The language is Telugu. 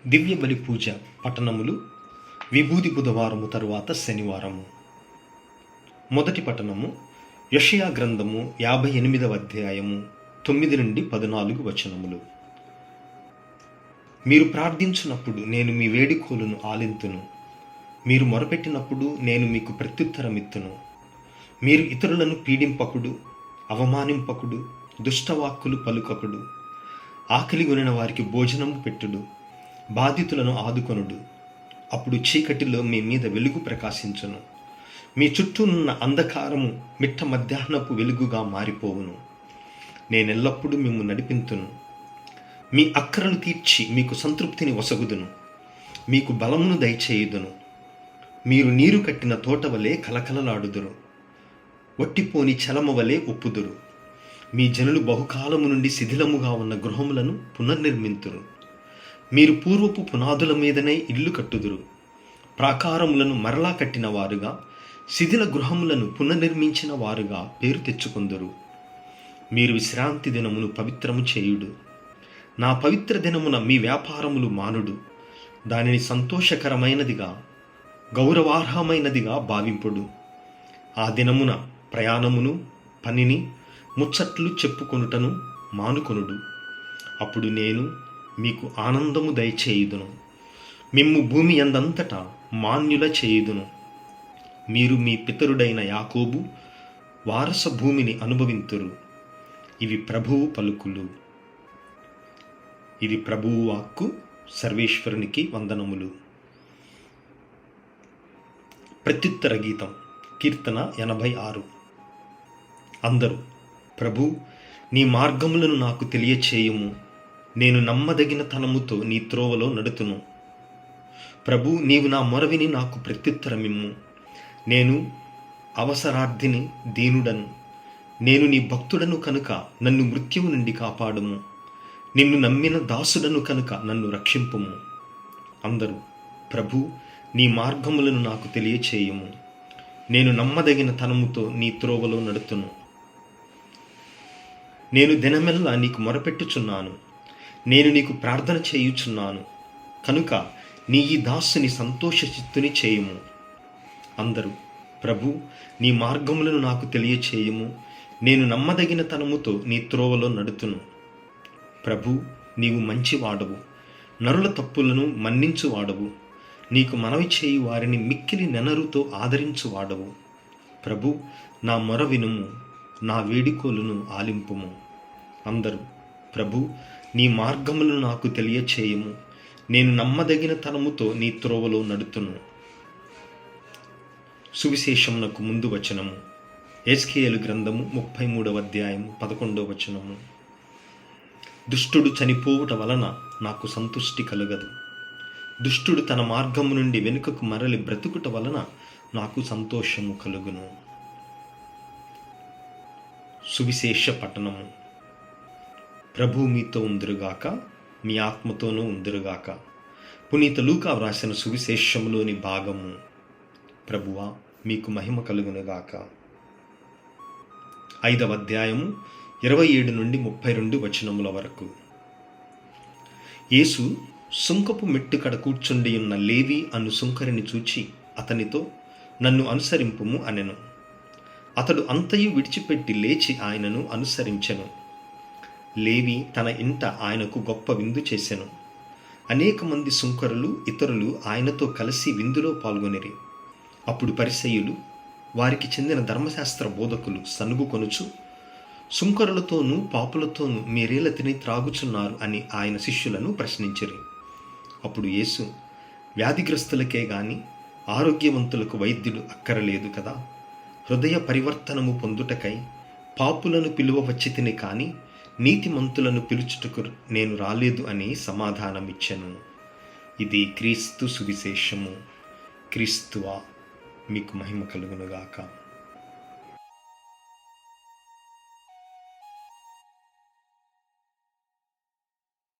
దివ్య బలి పూజ పఠనములు విభూది బుధవారము తరువాత శనివారము. మొదటి పఠనము యెషయా గ్రంథము 58వ అధ్యాయము 9 నుండి 14 వచనములు. మీరు ప్రార్థించినప్పుడు నేను మీ వేడుకోలును ఆలింతును, మీరు మొరపెట్టినప్పుడు నేను మీకు ప్రత్యుత్తరమిత్తును. మీరు ఇతరులను పీడింపకుడు, అవమానింపకుడు, దుష్టవాక్కులు పలుకకుడు, ఆకలిగొనిన వారికి భోజనము పెట్టుడు, బాధితులను ఆదుకొనుడు. అప్పుడు చీకటిలో మీ మీద వెలుగు ప్రకాశించును, మీ చుట్టూ ఉన్న అంధకారము మిట్ట మధ్యాహ్నపు వెలుగుగా మారిపోవును. నేనెల్లప్పుడూ మిమ్ము నడిపింతును, మీ అక్కరలు తీర్చి మీకు సంతృప్తిని వసగుదును, మీకు బలమును దయచేయుదును. మీరు నీరు కట్టిన తోట వలె కలకలలాడుదురు, ఒట్టిపోని చలమ వలె ఒప్పుదురు. మీ జనులు బహుకాలము నుండి శిథిలముగా ఉన్న గృహములను పునర్నిర్మింతురు. మీరు పూర్వపు పునాదుల మీదనే ఇల్లు కట్టుదురు. ప్రాకారములను మరలా కట్టిన వారుగా, శిథిల గృహములను పునర్నిర్మించిన వారుగా పేరు తెచ్చుకొందురు. మీరు విశ్రాంతి దినమును పవిత్రము చేయుడు. నా పవిత్ర దినమున మీ వ్యాపారములు మానుడు. దానిని సంతోషకరమైనదిగా, గౌరవార్హమైనదిగా భావింపుడు. ఆ దినమున ప్రయాణమును, పనిని, ముచ్చట్లు చెప్పుకొనుటను మానుకొనుడు. అప్పుడు నేను మీకు ఆనందము దయచేయుదును, మిమ్ము భూమి యందంతటా మాన్యుల చేయుదును. మీరు మీ పితరుడైన యాకోబు వారస భూమిని అనుభవింతురు. ఇవి ప్రభువు పలుకులు. ఇది ప్రభువు వాక్కు. సర్వేశ్వరునికి వందనములు. ప్రత్యుత్తర గీతం. కీర్తన 86. అందరూ: ప్రభు, నీ మార్గములను నాకు తెలియచేయుము, నేను నమ్మదగిన తనముతో నీ త్రోవలో నడుతును. ప్రభు, నీవు నా మొరవిని నాకు ప్రత్యుత్తరమిమ్ము. నేను అవసరార్థిని, దీనుడను. నేను నీ భక్తుడను కనుక నన్ను మృత్యువు నుండి కాపాడుము. నిన్ను నమ్మిన దాసుడను కనుక నన్ను రక్షింపుము. అందరూ: ప్రభు, నీ మార్గములను నాకు తెలియచేయుము, నేను నమ్మదగిన తనముతో నీ త్రోవలో నడుతును. నేను దినమెల్లా నీకు మొరపెట్టుచున్నాను, నేను నీకు ప్రార్థన చేయుచున్నాను కనుక నీ ఈ దాసుని సంతోషచిత్తుని చేయుము. అందరూ: ప్రభు, నీ మార్గములను నాకు తెలియచేయుము, నేను నమ్మదగిన తనముతో నీ త్రోవలో నడుతును. ప్రభు, నీవు మంచివాడవు, నరుల తప్పులను మన్నించువాడవు, నీకు మనవి చేయు వారిని మిక్కిలి నెనరుతో ఆదరించువాడవు. ప్రభు, నా మొర వినుము, నా వేడుకోలును ఆలింపుము. అందరూ: ప్రభు, నీ మార్గములను నాకు తెలియచేయము, నేను నమ్మదగిన తనముతో నీ త్రోవలో నడుతును. సువిశేషమునకు ముందు వచనము. ఎజ్కేలు గ్రంథము 33వ అధ్యాయము 11వ వచనము. దుష్టుడు చనిపోవుట వలన నాకు సంతుష్టి కలుగదు, దుష్టుడు తన మార్గము నుండి వెనుకకు మరలి బ్రతుకుట వలన నాకు సంతోషము కలుగును. సువిశేష పఠనము. ప్రభు మీతో ఉందురుగాక, మీ ఆత్మతోనూ ఉందురుగాక. పునీత లూకా వ్రాసిన సువిశేషములోని భాగము. ప్రభువా, మీకు మహిమ కలుగునుగాక. 5వ అధ్యాయము 27 నుండి 32 వచనముల వరకు. యేసు సుంకపు మెట్టు కడ కూర్చుండి ఉన్న లేవి అను సుంకరిని చూచి అతనితో, నన్ను అనుసరింపుము అనెను. అతడు అంతయు విడిచిపెట్టి లేచి ఆయనను అనుసరించెను. లేవి తన ఇంట ఆయనకు గొప్ప విందు చేసెను. అనేక మంది సుంకరులు, ఇతరులు ఆయనతో కలిసి విందులో పాల్గొనిరి. అప్పుడు పరిసయ్యులు, వారికి చెందిన ధర్మశాస్త్ర బోధకులు సనుగుకొనుచు, సుంకరులతోనూ పాపులతోనూ మీరేల తిని త్రాగుచున్నారు అని ఆయన శిష్యులను ప్రశ్నించిరి. అప్పుడు యేసు, వ్యాధిగ్రస్తులకే గాని ఆరోగ్యవంతులకు వైద్యుడు అక్కరలేదు కదా, హృదయ పరివర్తనము పొందుటకై పాపులను పిలువ వచ్చితిని కాని నీతిమంతులను పిలుచుటకు నేను రాలేదు అని సమాధానమిచ్చెను. ఇది క్రీస్తు సువిశేషము. క్రీస్తువా, మీకు మహిమ కలుగునుగాక.